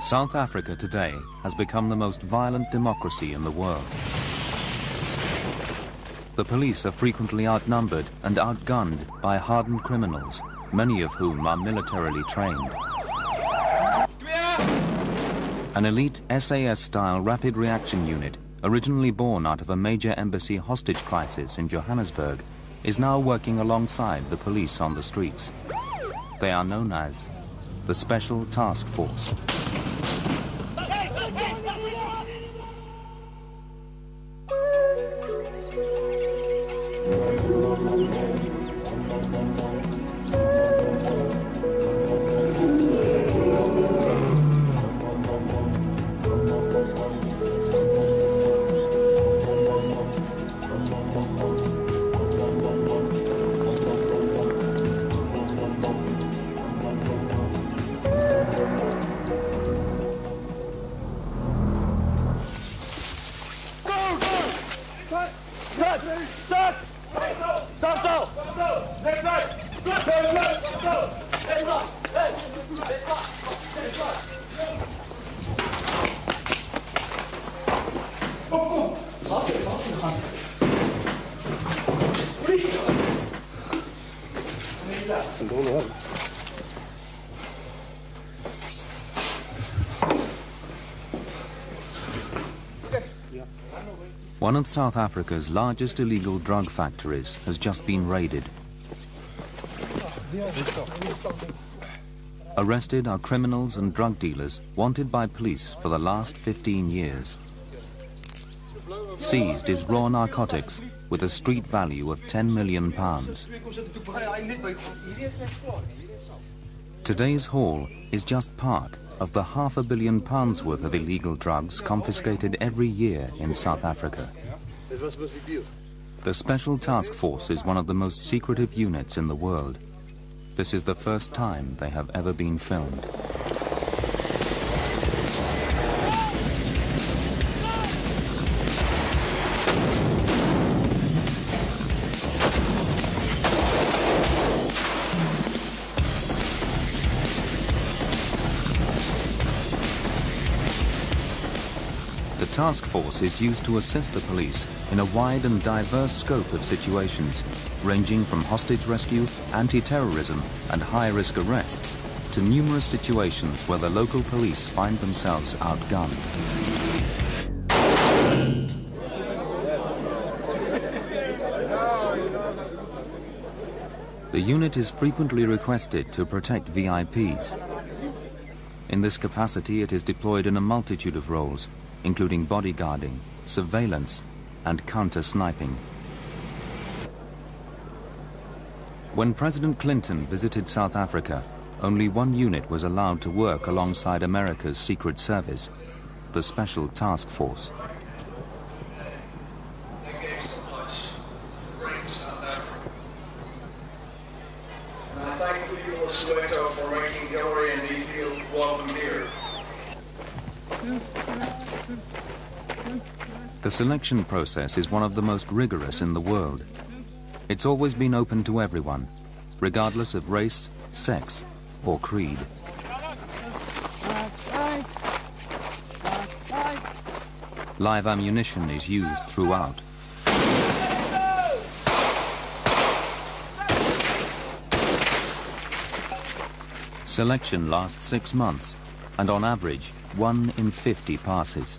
South Africa today has become the most violent democracy in the world. The police are frequently outnumbered and outgunned by hardened criminals, many of whom are militarily trained. An elite SAS-style rapid reaction unit, originally born out of a major embassy hostage crisis in Johannesburg, is now working alongside the police on the streets. They are known as the Special Task Force. One of South Africa's largest illegal drug factories has just been raided. Arrested are criminals and drug dealers wanted by police for the last 15 years. Seized is raw narcotics with a street value of £10 million. Today's haul is just part of the £500 million worth of illegal drugs confiscated every year in South Africa. The Special Task Force is one of the most secretive units in the world. This is the first time they have ever been filmed. The task force is used to assist the police in a wide and diverse scope of situations, ranging from hostage rescue, anti-terrorism and high-risk arrests, to numerous situations where the local police find themselves outgunned. The unit is frequently requested to protect VIPs. In this capacity, it is deployed in a multitude of roles, including bodyguarding, surveillance, and counter-sniping. When President Clinton visited South Africa, only one unit was allowed to work alongside America's Secret Service, the Special Task Force. Thank you so much. Great South Africa. And I thank the people of Soweto for making Hillary and me feel welcome here. The selection process is one of the most rigorous in the world. It's always been open to everyone, regardless of race, sex, or creed. Live ammunition is used throughout. Selection lasts 6 months, and on average, 1 in 50 passes.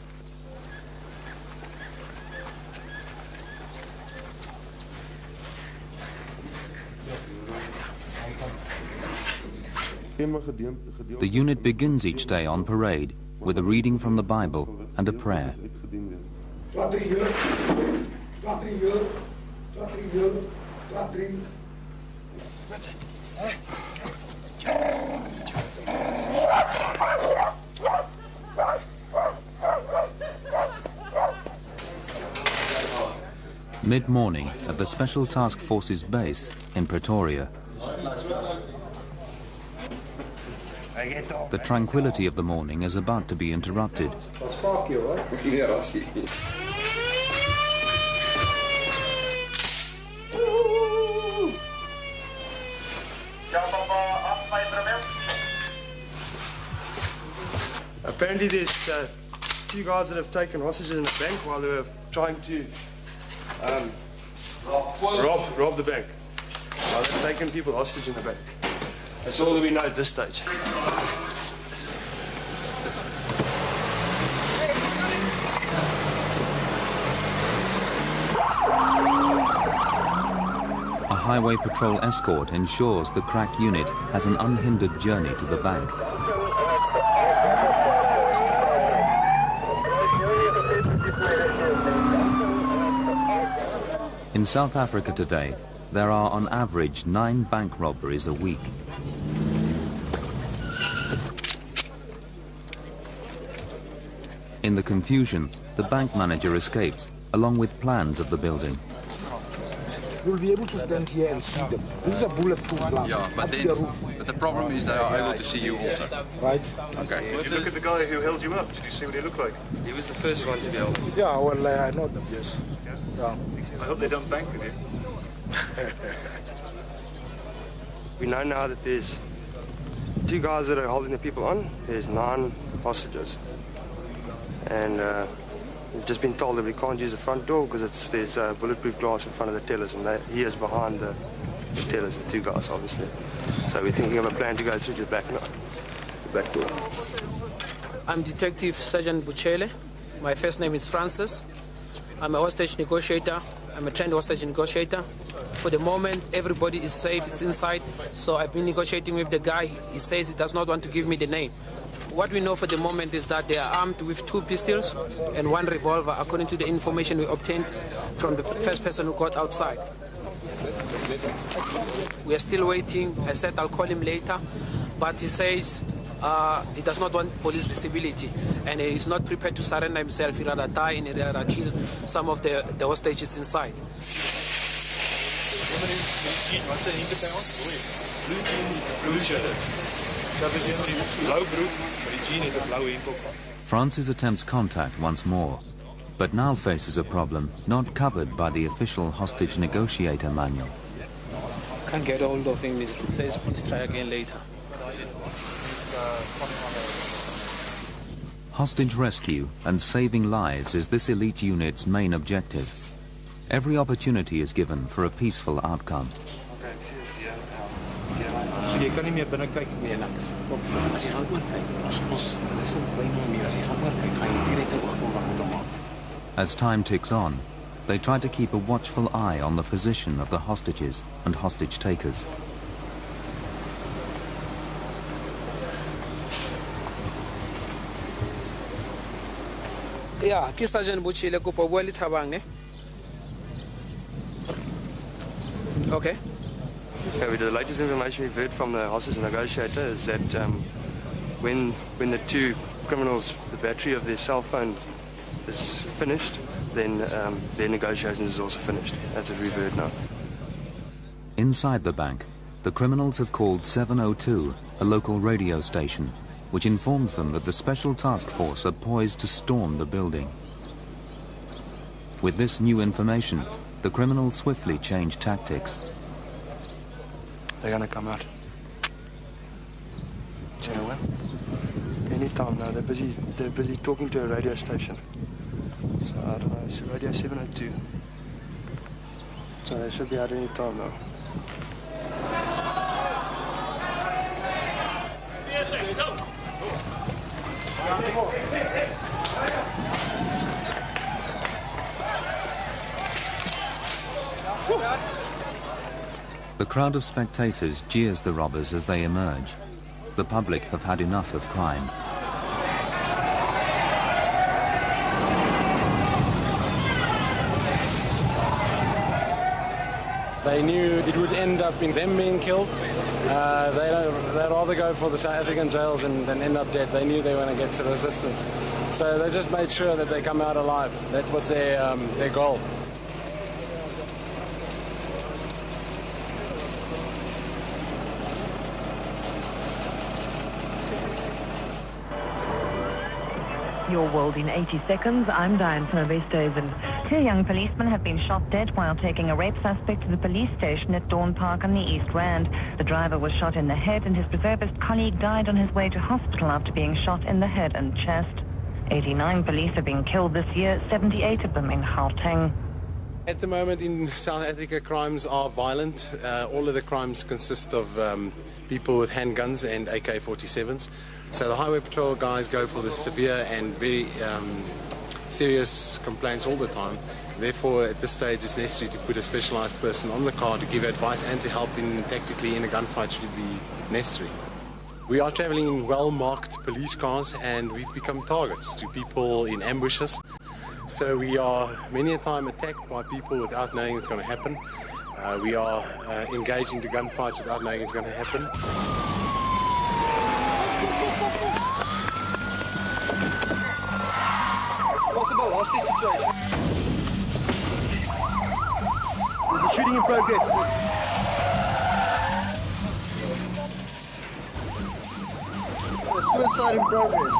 The unit begins each day on parade with a reading from the Bible and a prayer. Mid-morning at the Special Task Force's base in Pretoria. The tranquility of the morning is about to be interrupted. Apparently there's two guys that have taken hostages in a bank while they were trying to rob the bank. Well, they've taken people hostage in the bank. That's all that we know at this stage. A highway patrol escort ensures the crack unit has an unhindered journey to the bank. In South Africa today, there are on average 9 bank robberies a week. In the confusion, the bank manager escapes, along with plans of the building. You'll be able to stand here and see them. This is a bulletproof plant. Yeah, but the problem is they are able to see you also. Right? Okay. Did you look at the guy who held you up? Did you see what he looked like? He was the first one to be held. Yeah, well, I know them, yes. Yeah. I hope they don't bank with you. We know now that there's 2 guys that are holding the people on. There's 9 hostages. And we've just been told that we can't use the front door because there's bulletproof glass in front of the tellers, and he is behind the tellers, the 2 guys, obviously. So we're thinking of a plan to go through the back door. I'm Detective Sergeant Buchele. My first name is Francis. I'm a hostage negotiator. I'm a trained hostage negotiator. For the moment, everybody is safe, it's inside. So I've been negotiating with the guy. He says he does not want to give me the name. What we know for the moment is that they are armed with 2 pistols and 1 revolver, according to the information we obtained from the first person who got outside. We are still waiting. I said I'll call him later, but he says he does not want police visibility, and he is not prepared to surrender himself. He'd rather die and he'd rather kill some of the hostages inside. Francis attempts contact once more, but now faces a problem not covered by the official hostage negotiator manual. Can't get hold of him. It says please try again later. Hostage rescue and saving lives is this elite unit's main objective. Every opportunity is given for a peaceful outcome. So jy kan nie meer binne kyk nie niks. As jy gaan oor kyk, ons is nie by nou meer as jy gaan oor kyk, gaan jy direk oorkom wat moet maak. As time ticks on, they try to keep a watchful eye on the position of the hostages and hostage takers. Yeah, ke Sergeant Buchele kopo bua le Thabang ne. Okay. Okay, the latest information we've heard from the hostage negotiator is that when the 2 criminals, the battery of their cell phone is finished, then their negotiations is also finished. That's what we've heard now. Inside the bank, the criminals have called 702, a local radio station, which informs them that the Special Task Force are poised to storm the building. With this new information, the criminals swiftly change tactics. They're gonna come out. Do you know when? Anytime now. They're busy talking to a radio station. So I don't know. It's Radio 702. So they should be out any time now. The crowd of spectators jeers the robbers as they emerge. The public have had enough of crime. They knew it would end up in them being killed. They'd rather go for the South African jails than end up dead. They knew they were going to get to resistance. So they just made sure that they come out alive. That was their goal. Your World in 80 Seconds. I'm Diane from West Haven. 2 young policemen have been shot dead while taking a rape suspect to the police station at Dawn Park on the East Rand. The driver was shot in the head and his reservist colleague died on his way to hospital after being shot in the head and chest. 89 police have been killed this year, 78 of them in Gauteng. At the moment in South Africa, crimes are violent. All of the crimes consist of people with handguns and AK-47s. So the Highway Patrol guys go for the severe and very serious complaints all the time. Therefore, at this stage, it's necessary to put a specialized person on the car to give advice and to help in tactically in a gunfight should it be necessary. We are traveling in well-marked police cars and we've become targets to people in ambushes. So we are many a time attacked by people without knowing it's going to happen. We are engaged into gunfights without knowing it's going to happen. Possible hostage situation. There's a shooting in progress. There's suicide in progress.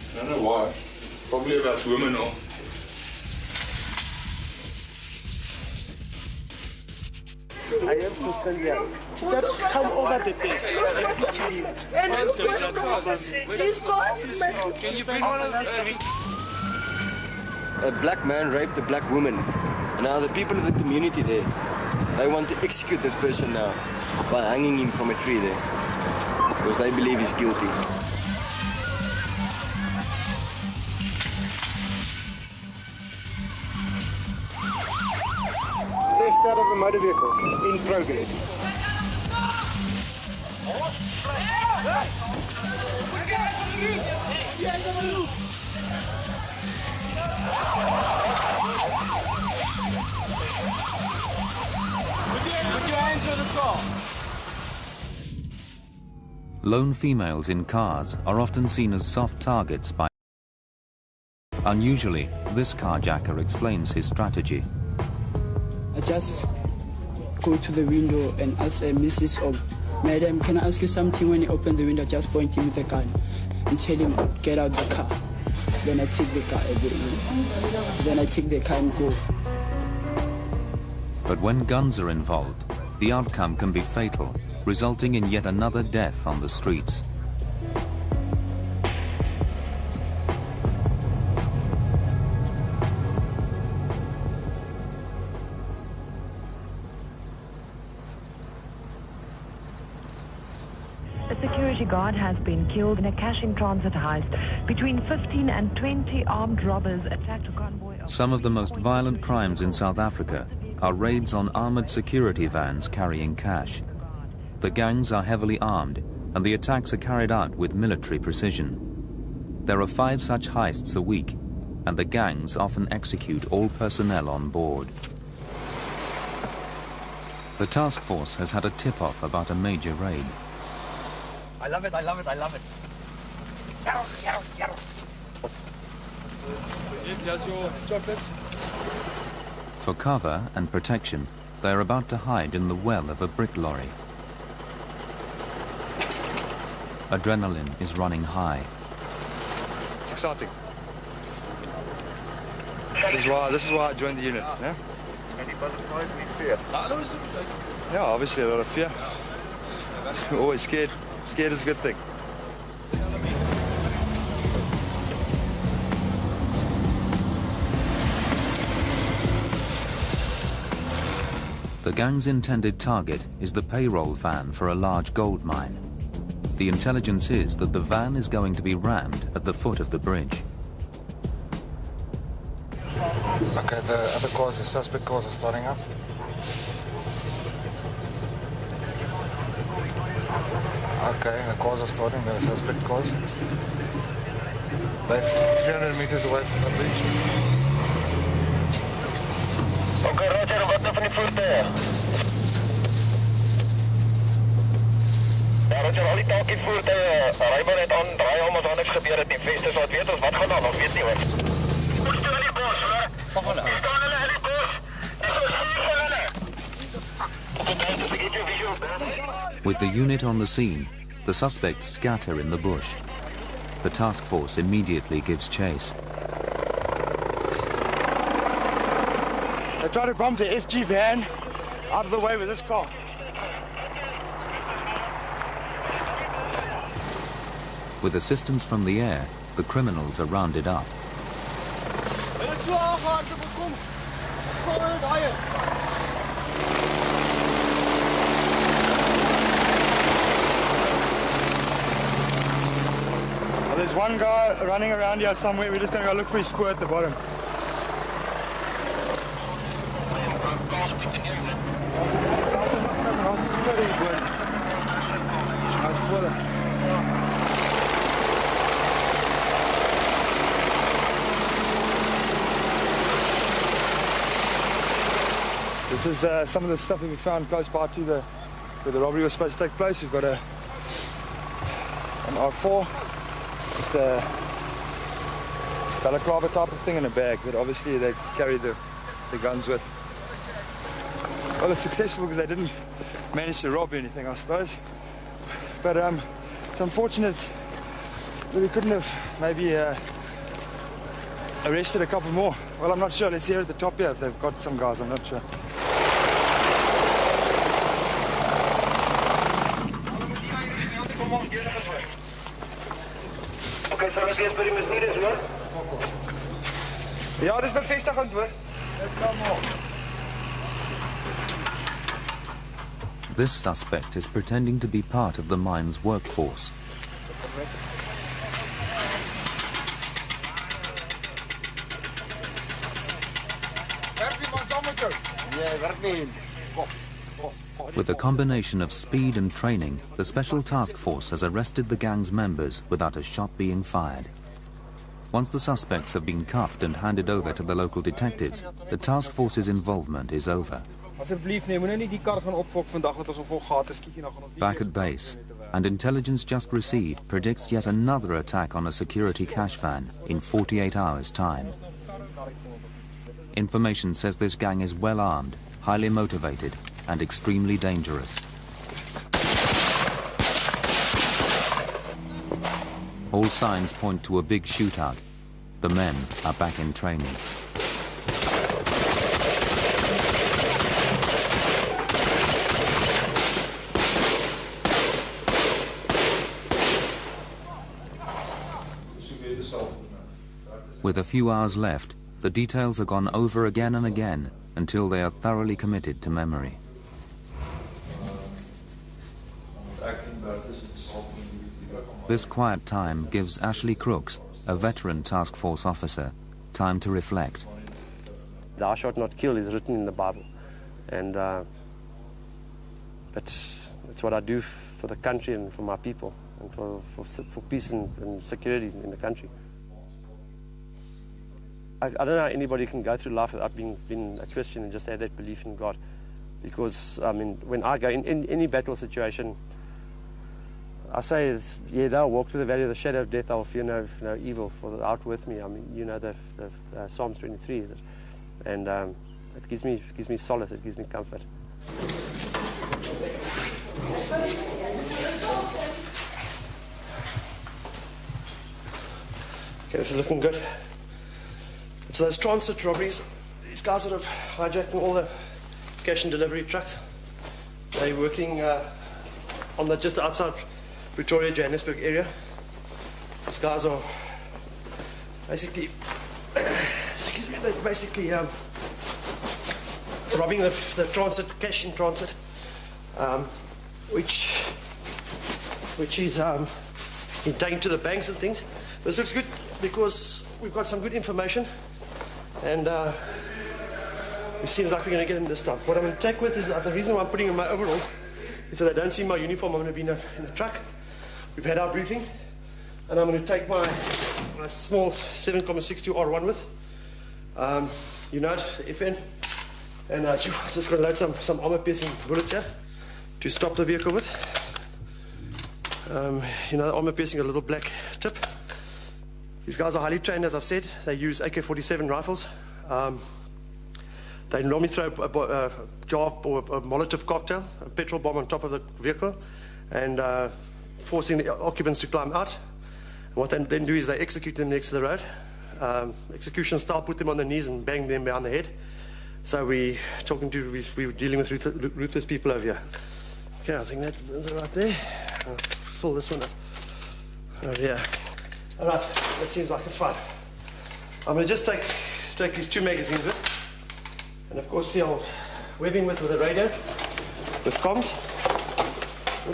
I don't know why. Probably about women or... I am to stand here. Just come over the bed and put you in. Can you bring one of A black man raped a black woman. And now the people of the community there, they want to execute that person now by hanging him from a tree there. Because they believe he's guilty. Left out of a motor vehicle in progress. Put your hands on the car. Lone females in cars are often seen as soft targets by... Unusually, this carjacker explains his strategy. I just go to the window and ask a missus or madam, can I ask you something? When he opened the window, just point him with the gun and tell him, get out the car. Then I take the car then I take the car and go. But when guns are involved, the outcome can be fatal, resulting in yet another death on the streets. A security guard has been killed in a cash-in-transit heist. Between 15 and 20 armed robbers attacked a convoy of... Some of the most violent crimes in South Africa are raids on armored security vans carrying cash. The gangs are heavily armed, and the attacks are carried out with military precision. There are 5 such heists a week, and the gangs often execute all personnel on board. The task force has had a tip-off about a major raid. I love it, I love it, I love it. Here's your chocolates. For cover and protection, they are about to hide in the well of a brick lorry. Adrenaline is running high. It's exciting. This is why I joined the unit. Yeah? Any butterflies need fear? Yeah, obviously a lot of fear. Always scared. Scared is a good thing. The gang's intended target is the payroll van for a large gold mine. The intelligence is that the van is going to be rammed at the foot of the bridge. Okay, the other cars, the suspect cars are starting up. Okay, the cars are starting, the suspect cars. They're 300 meters away from the bridge. Okay, Roger, wat van die voertuig? Roger, al die taalkie voertuie, ry maar net aan, draai om as daar niks gebeur het nie. Veste so weet ons wat gaan aan, ons weet nie hoor. Hoe staan die bos, hoor? Staan hulle in die bos? With the unit on the scene, the suspects scatter in the bush. The task force immediately gives chase. They try to bomb the FG van out of the way with this car. With assistance from the air, the criminals are rounded up. Well, there's one guy running around here somewhere. We're just going to go look for his square at the bottom. This is some of the stuff that we found close by to where the robbery was supposed to take place. We've got an R4 with a balaclava type of thing in a bag that obviously they carry the guns with. Well, it's successful because they didn't manage to rob anything, I suppose. But it's unfortunate that we couldn't have maybe arrested a couple more. Well, I'm not sure. Let's hear at the top here if they've got some guys. I'm not sure. Okay, so let's get pretty much needed, hoor. Ja, dis bevestigend, hoor. This suspect is pretending to be part of the mine's workforce. With a combination of speed and training, the Special Task Force has arrested the gang's members without a shot being fired. Once the suspects have been cuffed and handed over to the local detectives, the task force's involvement is over. Back at base, and intelligence just received predicts yet another attack on a security cash van in 48 hours' time. Information says this gang is well armed, highly motivated, and extremely dangerous. All signs point to a big shootout. The men are back in training. With a few hours left, the details are gone over again and again until they are thoroughly committed to memory. This quiet time gives Ashley Crooks, a veteran task force officer, time to reflect. Thou shalt not kill is written in the Bible, and it's what I do for the country and for my people, and for peace and security in the country. I don't know how anybody can go through life without being a Christian and just have that belief in God, because I mean, when I go in any battle situation, I say, yeah, they'll walk through the valley of the shadow of death, I'll fear no evil, for they're out with me. I mean, you know, the Psalm 23, and it gives me solace, it gives me comfort. Okay, this is looking good. So those transit robberies, these guys that are hijacking all the cash and delivery trucks, they're working on just outside Pretoria, Johannesburg area. These guys are basically, excuse me, they're basically robbing the transit, cash in transit, which is taken to the banks and things. This looks good because we've got some good information, and it seems like we're going to get them this time. What I'm going to check with is the reason why I'm putting on my overall is that they don't see my uniform. I'm going to be in a truck. We've had our briefing, and I'm going to take my small 7.62 R1 with, you know, FN, and I'm just going to load some armor-piercing bullets here to stop the vehicle with. You know, the armor piercing, a little black tip. These guys are highly trained, as I've said. They use AK-47 rifles. They normally throw a jar or a Molotov cocktail, a petrol bomb on top of the vehicle, and forcing the occupants to climb out. And what they then do is they execute them next to the road. Execution style, put them on their knees and bang them behind the head. So we're dealing with ruthless people over here. Okay, I think that is right there. I'll fill this one up. Oh yeah. All right, that seems like it's fine. I'm going to just take these 2 magazines with, and of course the old webbing with a radio, with comms.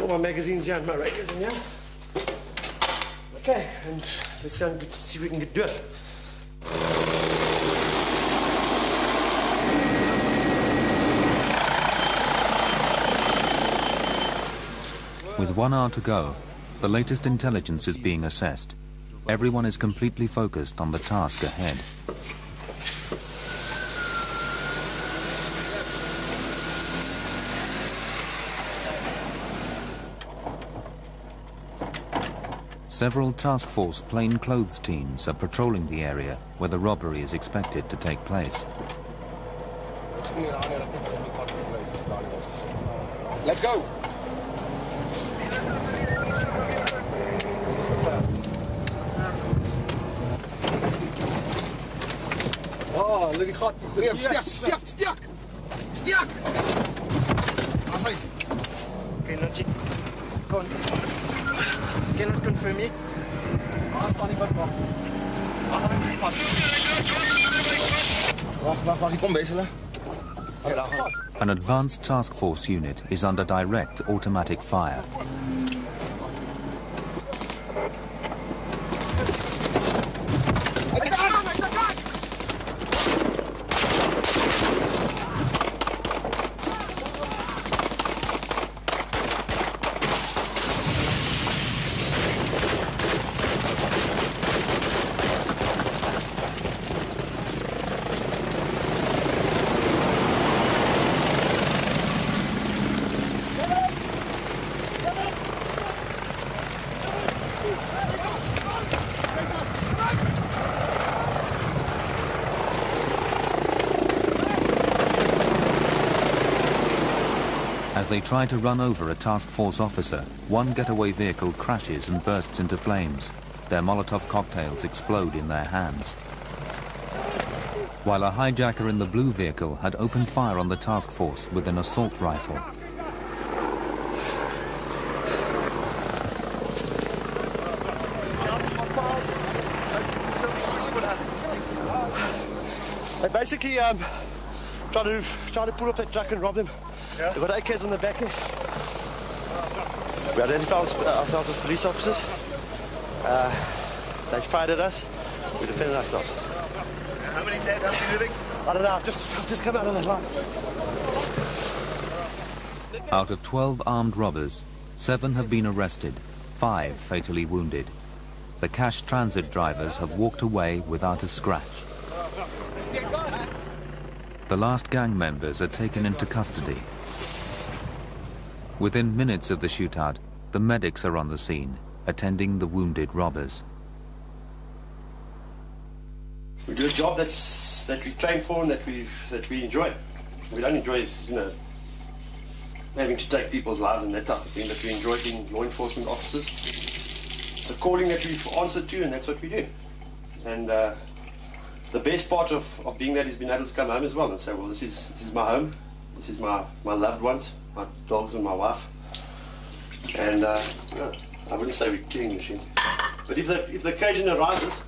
All my magazines here and my radios in here. Okay, and let's go and see if we can do it. With 1 hour to go, the latest intelligence is being assessed. Everyone is completely focused on the task ahead. Several task force plainclothes teams are patrolling the area where the robbery is expected to take place. Let's go. Oh, look at hot. Stick. Okay, Nancy. Cannot confirm it. An advanced task force unit is under direct automatic fire. As they try to run over a task force officer, one getaway vehicle crashes and bursts into flames. Their Molotov cocktails explode in their hands. While a hijacker in the blue vehicle had opened fire on the task force with an assault rifle. They basically try to pull up that truck and rob them. Yeah. They've got AKs on the back there. We identified ourselves as police officers. They fired at us. We defended ourselves. How many dead are you living? I don't know. I've just come out of that line. Out of 12 armed robbers, 7 have been arrested, 5 fatally wounded. The cash transit drivers have walked away without a scratch. The last gang members are taken into custody. Within minutes of the shootout, the medics are on the scene, attending the wounded robbers. We do a job that we train for and that we enjoy. We don't enjoy, having to take people's lives and that type of thing, but we enjoy being law enforcement officers. It's a calling that we've answered to, and that's what we do. And the best part of being that is being able to come home as well and say, well, this is my home, this is my loved ones, my dogs and my wife. And I wouldn't say we're killing machines, but if the occasion arises,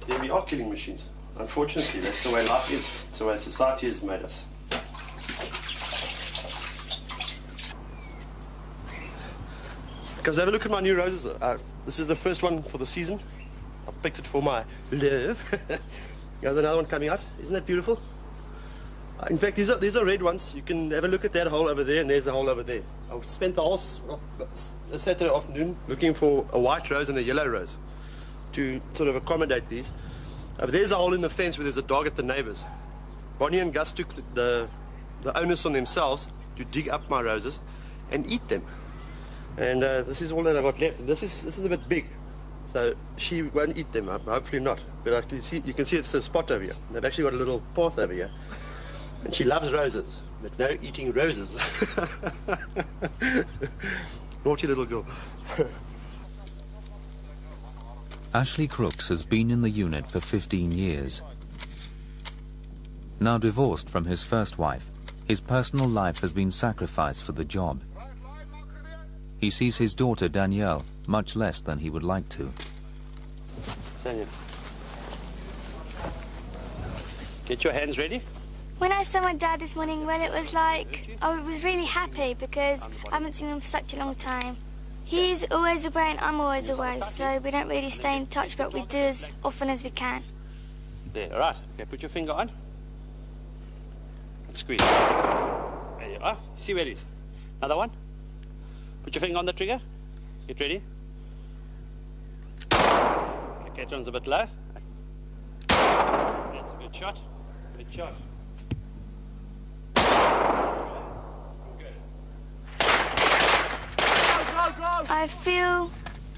then we are killing machines. Unfortunately, that's the way life is. It's the way society has made us. Guys, have a look at my new roses. This is the first one for the season. I picked it for my love. There's another one coming out. Isn't that beautiful? In fact, these are red ones. You can have a look at that hole over there, and there's a hole over there. I spent the whole Saturday afternoon looking for a white rose and a yellow rose to sort of accommodate these. There's a hole in the fence where there's a dog at the neighbors. Bonnie and Gus took the onus on themselves to dig up my roses and eat them. And this is all that I got left. And this is a bit big, so she won't eat them. Hopefully not. But you can see it's the spot over here. They've actually got a little path over here, and she loves roses, but no eating roses. Naughty little girl. Ashley Crooks has been in the unit for 15 years. Now divorced from his first wife, his personal life has been sacrificed for the job. He sees his daughter Danielle much less than he would like to. Daniel, get your hands ready. When I saw my dad this morning, well, it was like I was really happy because I haven't seen him for such a long time. He's always away and I'm always away, so we don't really stay in touch, but we do as often as we can. There, all right. Okay, put your finger on. And squeeze. There you are. See where it is. Another one. Put your finger on the trigger. Get ready. Okay, turns a bit low. That's a good shot. Good shot. I feel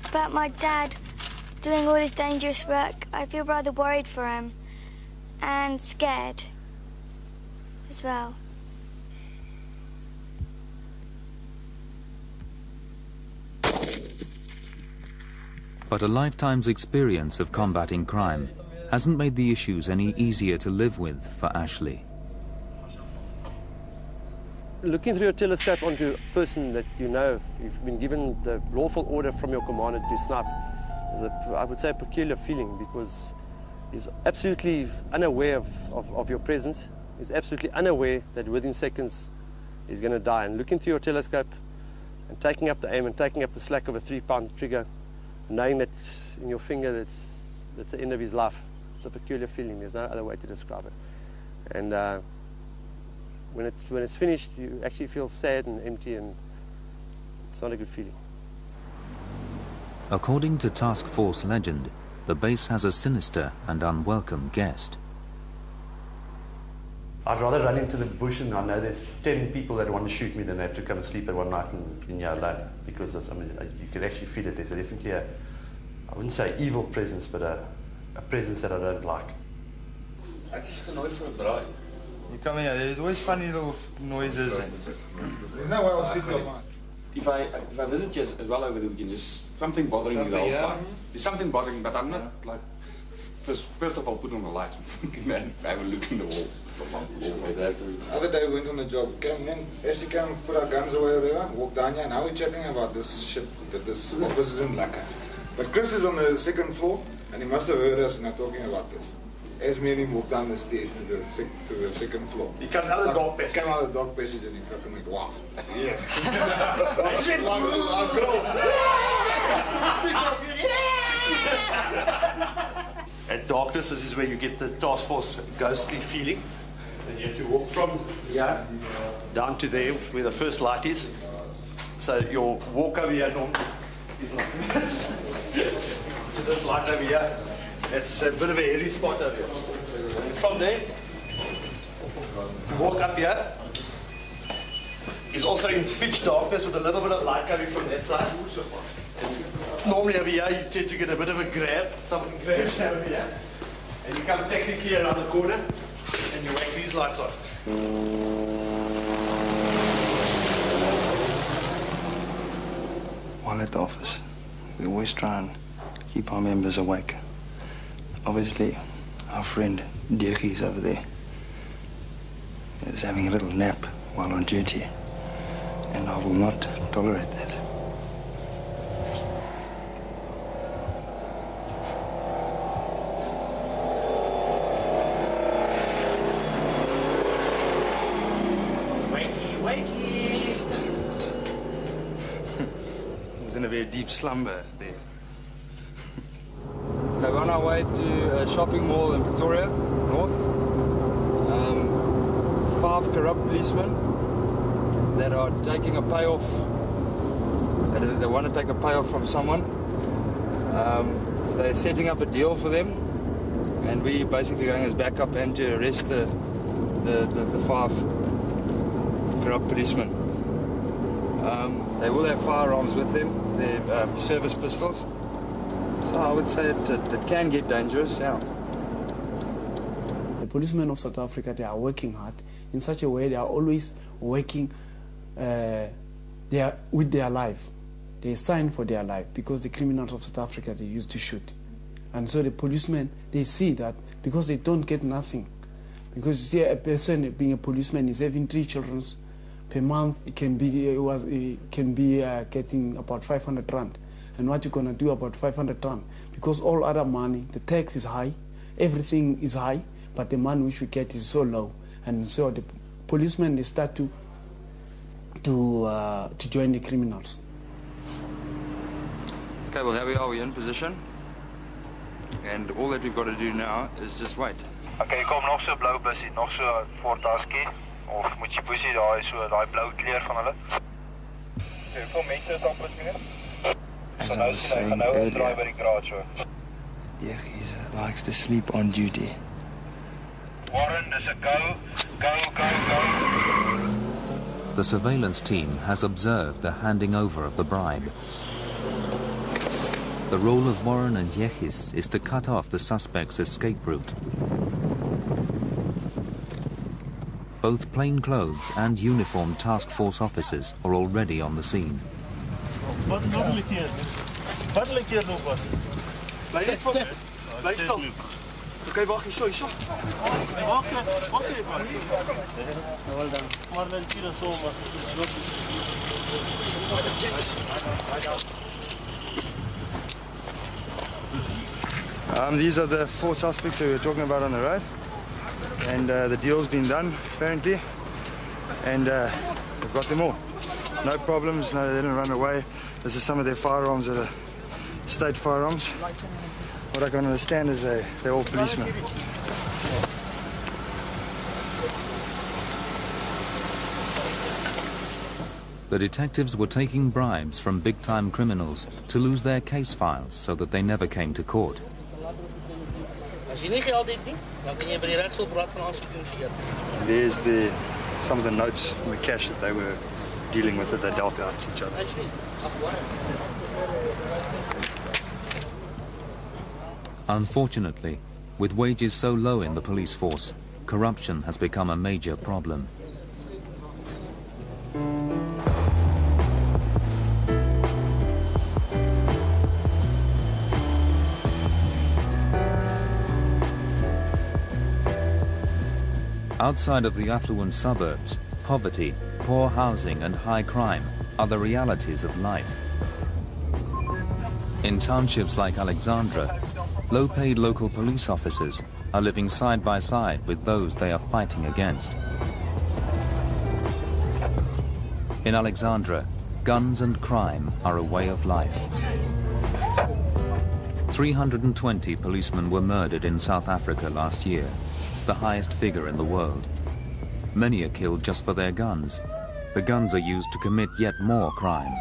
about my dad doing all this dangerous work. I feel rather worried for him and scared as well. But a lifetime's experience of combating crime hasn't made the issues any easier to live with for Ashley. Looking through your telescope onto a person that you know, you've been given the lawful order from your commander to snipe, is I would say a peculiar feeling, because he's absolutely unaware of your presence. He's absolutely unaware that within seconds he's going to die. And looking through your telescope and taking up the aim and taking up the slack of a 3-pound trigger, knowing that in your finger that's the end of his life, it's a peculiar feeling. There's no other way to describe it. And when it's finished, you actually feel sad and empty, and it's not a good feeling. According to Task Force legend, the base has a sinister and unwelcome guest. I'd rather run into the bush and I know there's 10 people that want to shoot me than have to come and sleep at one night in here alone, because you can actually feel it. There's definitely I wouldn't say evil presence, but a presence that I don't like. You come here, there's always funny little noises. There's no way else to go. If I visit you as well over the weekend, there's something bothering me the whole time. There's something bothering, but I'm not like. First of all, put on the lights and have a look in the walls. The other day we went on the job. As she came, put our guns away, whatever, walked down here, and now we're chatting about this shit, that this office isn't lacquer. But Chris is on the second floor, and he must have heard us now talking about this. As me and him walked down the stairs to the second floor. He comes out of the dog passage. Came out of the dog passage and he fucking like, wow. Yeah. At darkness, this is where you get the task force ghostly feeling. And you have to walk from here down to there where the first light is. So your walk over here is like this. To this light over here. It's a bit of a hairy spot over here. And from there, you walk up here. It's also in pitch darkness with a little bit of light coming from that side. And normally over here, you tend to get a bit of a grab. Something grabs over here. And you come technically around the corner and you whack these lights on. While at the office, we always try and keep our members awake. Obviously, our friend Dirkie is over there. He's having a little nap while on duty, and I will not tolerate that. Wakey, wakey! He's in a very deep slumber there. We're on our way to a shopping mall in Pretoria, North. 5 corrupt policemen that are taking a payoff. They want to take a payoff from someone. They're setting up a deal for them, and we're basically going as backup and to arrest the 5 corrupt policemen. They will have firearms with them, their service pistols. So I would say it can get dangerous, yeah. The policemen of South Africa, they are working hard in such a way they are always working with their life. They sign for their life because the criminals of South Africa, they used to shoot. And so the policemen, they see that because they don't get nothing. Because you see, a person being a policeman is having 3 children per month. It can be getting about 500 rand. And what you're gonna do about 500 rand? Because all other money, the tax is high, everything is high, but the money which we get is so low. And so the policemen, they start to join the criminals. Okay, well, here we are, we're in position. And all that we've got to do now is just wait. Okay, kom nog so blou busie, nog so Fortaskie of moet jy busie daai so daai blou kleur van hulle. Hoeveel mense is op busie? As I was saying earlier, he likes to sleep on duty. Warren, dis 'n go. The surveillance team has observed the handing over of the bribe. The role of Warren and Yechis is to cut off the suspect's escape route. Both plainclothes and uniformed task force officers are already on the scene. Wat nog keer? Wat keer nog was? Bly net voor. Bly stil. Okay, wag hier, so. Wag net was. Wel dan. Maar dan hier so maar. These are the 4 suspects that we were talking about on the road. And the deal's been done, apparently. And we've got them all. No problems, no, they didn't run away. This is some of their firearms that are state firearms. What I can understand is they're all policemen. The detectives were taking bribes from big-time criminals to lose their case files so that they never came to court. There's some of the notes in the cash that they were dealing with that they dealt out to each other. Unfortunately, with wages so low in the police force, corruption has become a major problem. Outside of the affluent suburbs, poverty, poor housing and high crime are the realities of life. In townships like Alexandra, low-paid local police officers are living side by side with those they are fighting against. In Alexandra, guns and crime are a way of life. 320 policemen were murdered in South Africa last year, the highest figure in the world. Many are killed just for their guns. The guns are used to commit yet more crime.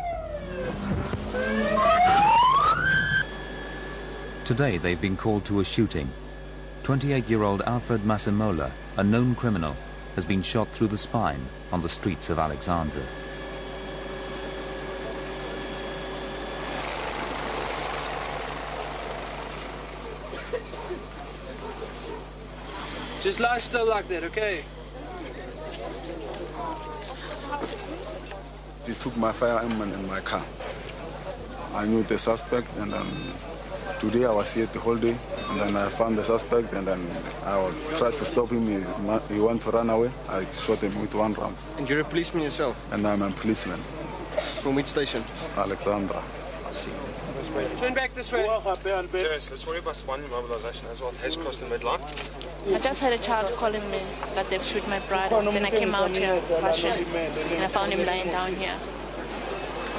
Today they've been called to a shooting. 28-year-old Alfred Masimola, a known criminal, has been shot through the spine on the streets of Alexandra. Just lie still like that, okay? They took my firearm in my car. I knew the suspect, and then today I was here the whole day, and then I found the suspect, and then I tried to stop him. He wanted to run away. I shot him with 1 round. And you're a policeman yourself? And I'm a policeman. From which station? Alexandra. I see. Turn back this way. Janice, let's worry about spine mobilization as well. Has crossed the midline. I just had a child calling me that they've shot my brother. Then I came out here rushing, and I found him lying down here.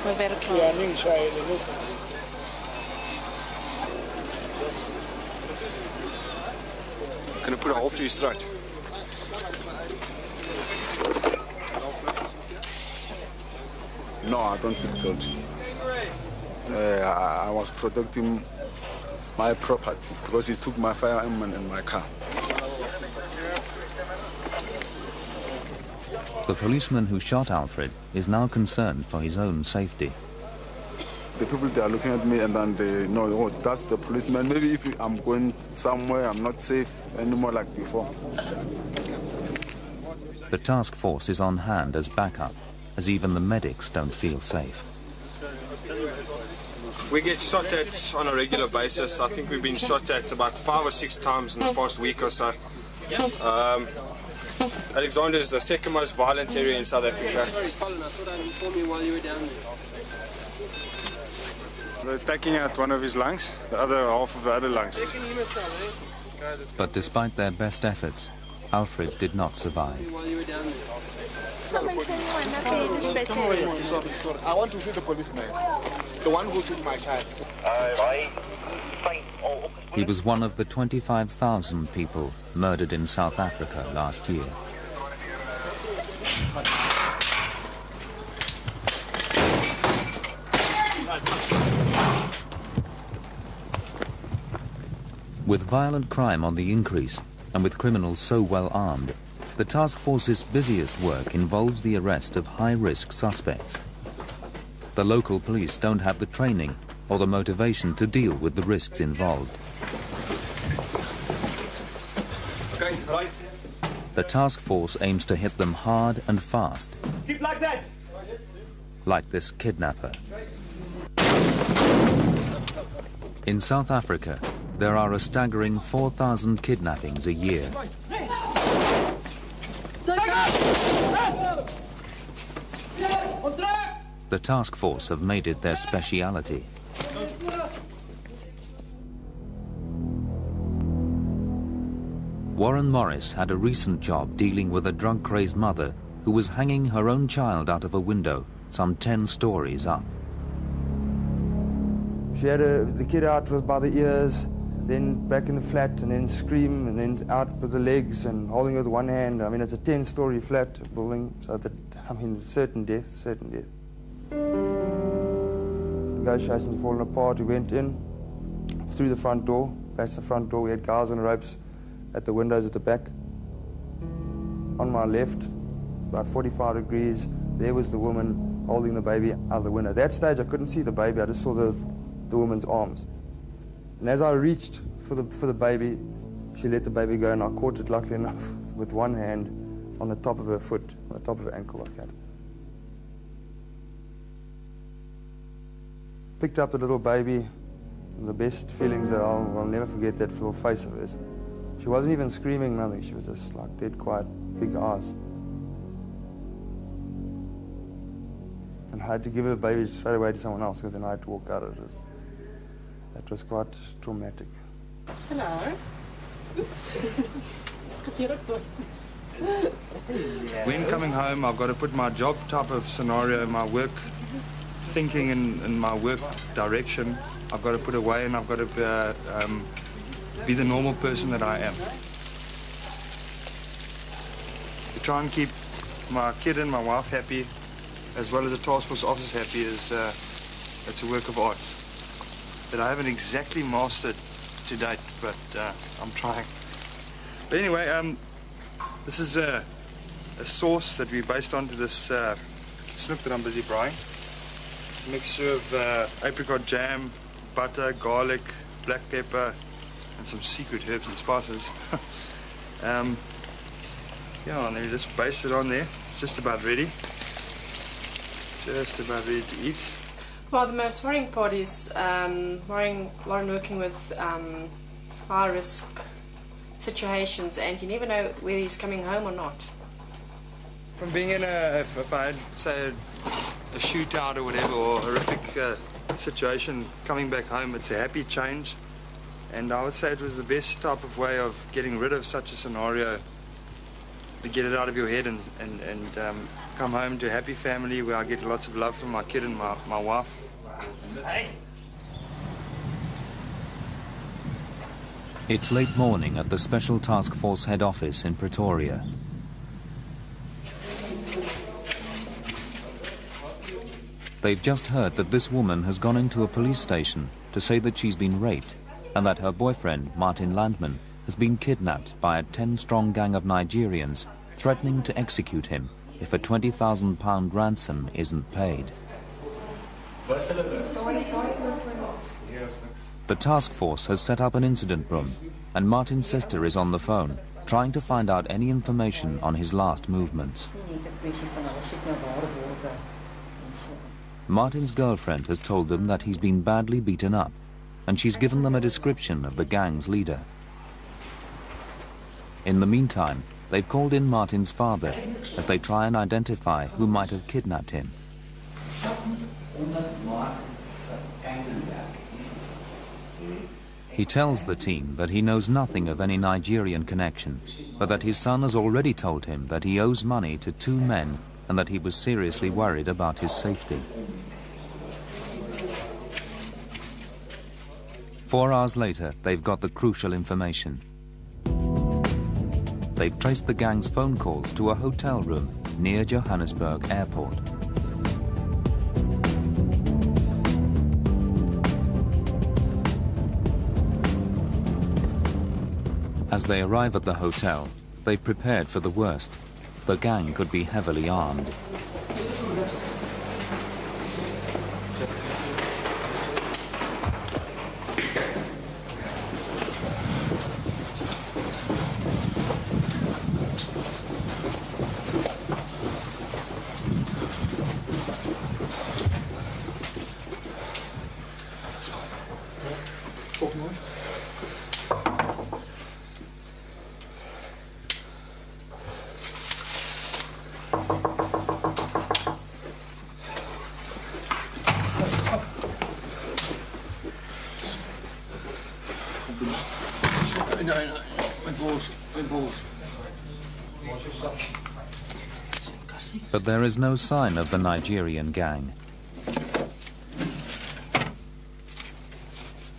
We're very close. Can I put a hole through his throat? No, I don't feel guilty. I was protecting my property because he took my firearm in my car. The policeman who shot Alfred is now concerned for his own safety. The people, they are looking at me and then they know, oh, that's the policeman. Maybe if I'm going somewhere, I'm not safe anymore like before. The task force is on hand as backup, as even the medics don't feel safe. We get shot at on a regular basis. I think we've been shot at about 5 or 6 times in the past week or so. Alexander is the second most violent area in South Africa. They're taking out one of his lungs, the other half of the other lungs. But despite their best efforts, Alfred did not survive. Sorry. I want to see the policeman, the one who took my child. He was one of the 25,000 people murdered in South Africa last year. With violent crime on the increase, and with criminals so well armed, the task force's busiest work involves the arrest of high-risk suspects. The local police don't have the training or the motivation to deal with the risks involved. Okay, right. The task force aims to hit them hard and fast. Keep like that. Like this kidnapper. In South Africa, there are a staggering 4,000 kidnappings a year. The task force have made it their speciality. Warren Morris had a recent job dealing with a drug-crazed mother who was hanging her own child out of a window some 10 stories up. She had the kid out by the ears, then back in the flat, and then scream, and then out with the legs and holding with one hand. I mean, it's a 10-story flat building, so that, I mean, certain death. Negotiations fallen apart. We went in through the front door. That's the front door. We had guys on ropes at the windows at the back. On my left, about 45 degrees, there was the woman holding the baby out of the window. At that stage, I couldn't see the baby. I just saw the woman's arms. And as I reached for the baby, she let the baby go, and I caught it, luckily enough, with one hand on the top of her foot, on the top of her ankle like that. Picked up the little baby, and the best feelings that I'll never forget that little face of hers. She wasn't even screaming, nothing. She was just like dead quiet, big eyes. And I had to give her the baby straight away to someone else, because then I had to walk out of this. That was quite traumatic. Hello. Oops. When coming home, I've got to put my job type of scenario, my work thinking and my work direction, I've got to put away, and I've got to be the normal person that I am. To try and keep my kid and my wife happy, as well as the task force officers happy, it's a work of art that I haven't exactly mastered to date, but I'm trying. But anyway, this is a sauce that we based onto this snook that I'm busy frying. It's a mixture of apricot jam, butter, garlic, black pepper, and some secret herbs and spices. Yeah, and then you just baste it on there. It's just about ready. Just about ready to eat. Well, the most worrying part is Warren working with high-risk situations, and you never know whether he's coming home or not. From being in if I had, say, a shootout or whatever, or a horrific situation, coming back home, it's a happy change. And I would say it was the best type of way of getting rid of such a scenario, to get it out of your head and come home to a happy family where I get lots of love from my kid and my wife. It's late morning at the Special Task Force head office in Pretoria. They've just heard that this woman has gone into a police station to say that she's been raped and that her boyfriend, Martin Landman, has been kidnapped by a 10-strong gang of Nigerians threatening to execute him if a £20,000 ransom isn't paid. The task force has set up an incident room, and Martin's sister is on the phone, trying to find out any information on his last movements. Martin's girlfriend has told them that he's been badly beaten up, and she's given them a description of the gang's leader. In the meantime, they've called in Martin's father as they try and identify who might have kidnapped him. He tells the team that he knows nothing of any Nigerian connection, but that his son has already told him that he owes money to 2 men and that he was seriously worried about his safety. 4 hours later, they've got the crucial information. They've traced the gang's phone calls to a hotel room near Johannesburg Airport. As they arrive at the hotel, they've prepared for the worst. The gang could be heavily armed. But there is no sign of the Nigerian gang.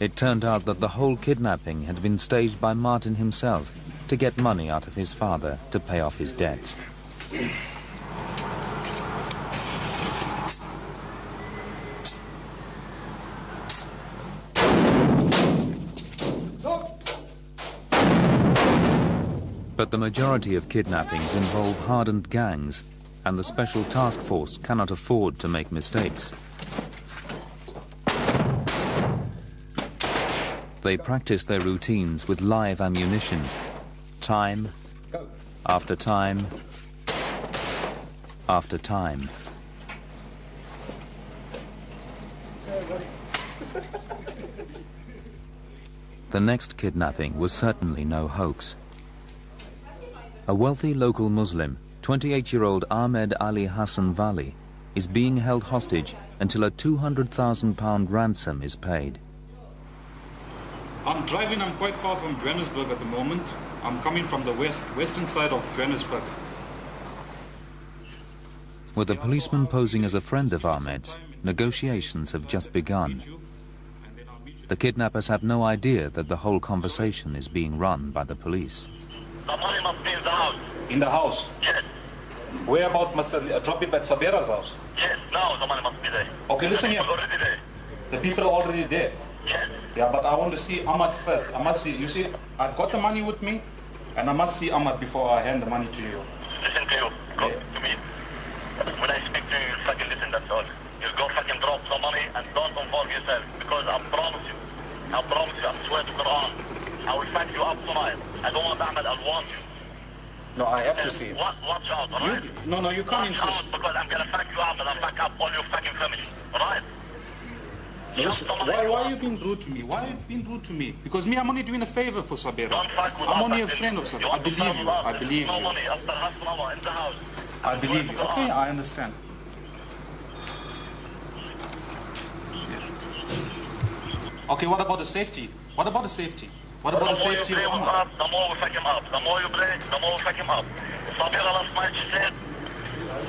It turned out that the whole kidnapping had been staged by Martin himself to get money out of his father to pay off his debts. But the majority of kidnappings involve hardened gangs, and the Special Task Force cannot afford to make mistakes. They practice their routines with live ammunition, time after time after time. The next kidnapping was certainly no hoax. A wealthy local Muslim, 28-year-old Ahmed Ali Hassan Vali, is being held hostage until a £200,000 ransom is paid. I'm driving, I'm quite far from Johannesburg at the moment. I'm coming from the western side of Johannesburg. With a policeman posing as a friend of Ahmed's, negotiations have just begun. The kidnappers have no idea that the whole conversation is being run by the police. The money must be in the house. In the house? Yes. Where about must I drop it at Sabera's house? Yes, now the money must be there. Okay, listen here. The people already there. The people are already there. Yes. Yeah, but I want to see Ahmad first. I must see, you see, I've got the money with me, and I must see Ahmad before I hand the money to you. Listen to you. Go to me. When I speak to you, you fucking listen, that's all. You go fucking drop the money and don't involve yourself, because I promise you, I swear to Quran, I will fuck you up tonight. I don't want Ahmed, I want you. No, I have to see him. Watch out, alright? No, you can't insist. Watch out, because I'm gonna fuck you up and I'll fuck up all your fucking family, alright? Listen, why are you being rude to me? Why are you being rude to me? Because me, I'm only doing a favor for Sabera. I'm only a friend of Sabera. I believe you. I believe no you. money after half an hour in the house. I believe you. Okay, I understand. Okay, what about the safety? What about the safety? What about the safety of Ahmad? The more we fuck him up. The more you break, the more we fuck him up. Sabera last night, she said,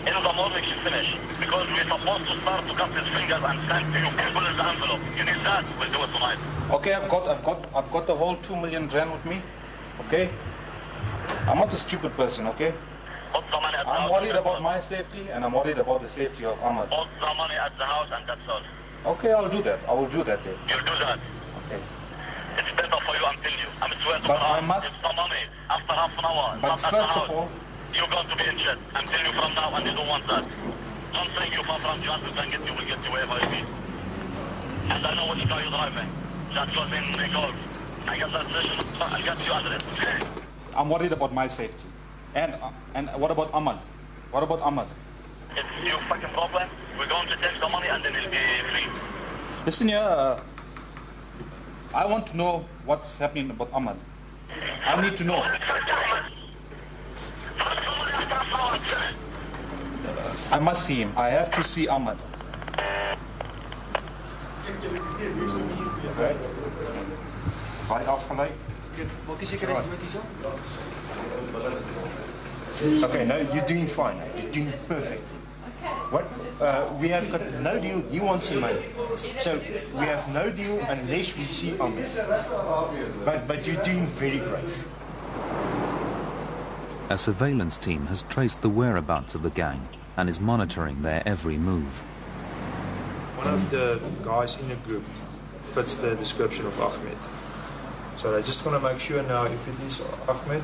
in the morning she finished. Because we're supposed to start to cut his fingers and send to you people in the envelope. You need that, we'll do it tonight. Okay, I've got the whole 2 million rand with me. Okay? I'm not a stupid person, okay? Put the money at the I'm house. worried about my safety and I'm worried about the safety of Ahmad. Put the money at the house and that's all. Okay, I'll do that. I will do that then. You'll do that. Okay. It's better for you, I'm telling you. I'm swear to But God, I must... it's the money after half an hour. But not at first the of house. all, you're going to be in shit. I'm telling you from now, and they don't want that. Don't think you're far from justice and will get you wherever you be. And I know which car you're driving. That goes in the Golf. I got that session. I'll get you address, okay? I'm worried about my safety. And what about Ahmad? What about Ahmad? It's your fucking problem. We're going to take the money and then he'll be free. Listen here, I want to know what's happening about Ahmad. I need to know. I must see him. I have to see Ahmad. Okay, no, you're doing fine. You're doing perfect. What? We have got no deal. He wants some money. So we have no deal unless we see Ahmed. But you're doing very great. A surveillance team has traced the whereabouts of the gang and is monitoring their every move. One of the guys in the group fits the description of Ahmed. So they're just going to make sure now if it is Ahmed.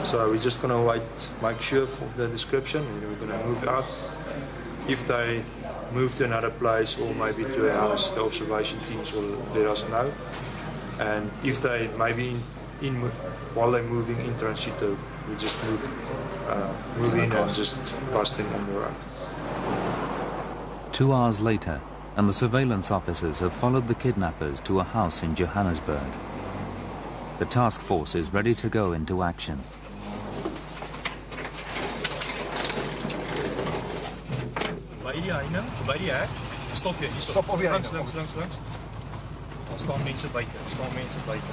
So we're just going to wait, make sure of the description, and then we're going to move out. If they move to another place or maybe to a house, the observation teams will let us know. And if they maybe while they're moving in transitu, we just move in and just bust them on the road. 2 hours later, and the surveillance officers have followed the kidnappers to a house in Johannesburg. The task force is ready to go into action. By die heining, by die hek. Stop hier, hierso. Stop op die heining. Links. Daar staan mense buite.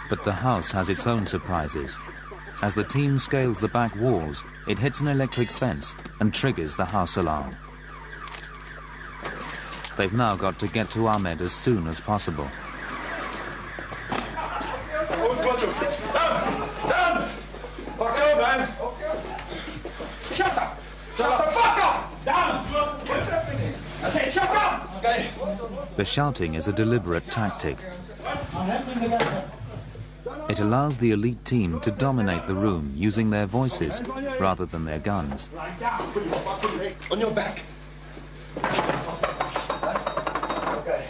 But the house has its own surprises. As the team scales the back walls, it hits an electric fence and triggers the house alarm. They've now got to get to Ahmed as soon as possible. Shut up! Shut the fuck up! Down! I said shut up! Okay. The shouting is a deliberate tactic. It allows the elite team to dominate the room using their voices rather than their guns. On your back. Okay.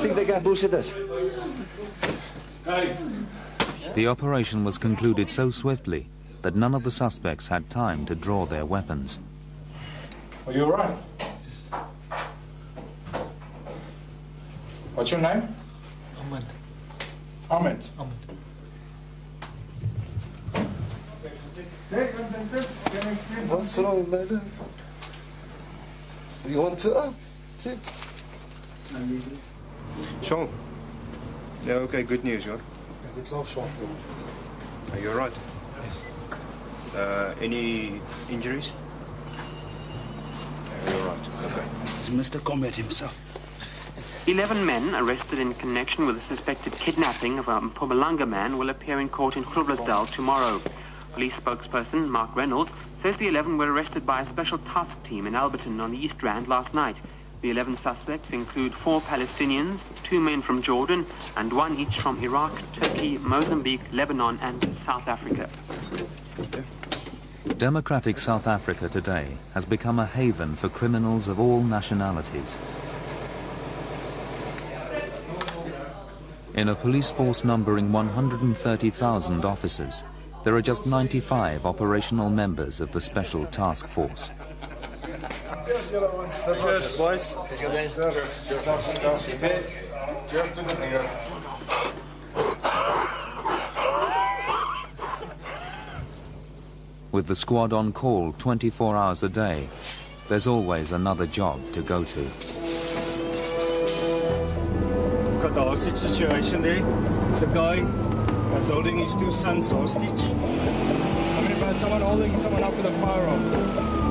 Think they can bullshit us? The operation was concluded so swiftly that none of the suspects had time to draw their weapons. Are you all right? What's your name? Ahmed. What's wrong, my dad? You want to see? Sean. Yeah, okay, good news, John. Are you all right? Yes. Any injuries? Yeah, you're all right. Okay. This is Mr. Combat himself. 11 men arrested in connection with the suspected kidnapping of a Mpumalanga man will appear in court in Groblersdal tomorrow. Police spokesperson Mark Reynolds says the 11 were arrested by a special task team in Alberton on the East Rand last night. The 11 suspects include 4 Palestinians, 2 men from Jordan, and 1 each from Iraq, Turkey, Mozambique, Lebanon, and South Africa. Democratic South Africa today has become a haven for criminals of all nationalities. In a police force numbering 130,000 officers, there are just 95 operational members of the Special Task Force. Cheers, boys. With the squad on call 24 hours a day, there's always another job to go to. We've got the hostage situation there. It's a guy that's holding his 2 sons hostage. Somebody found someone holding someone up with a firearm.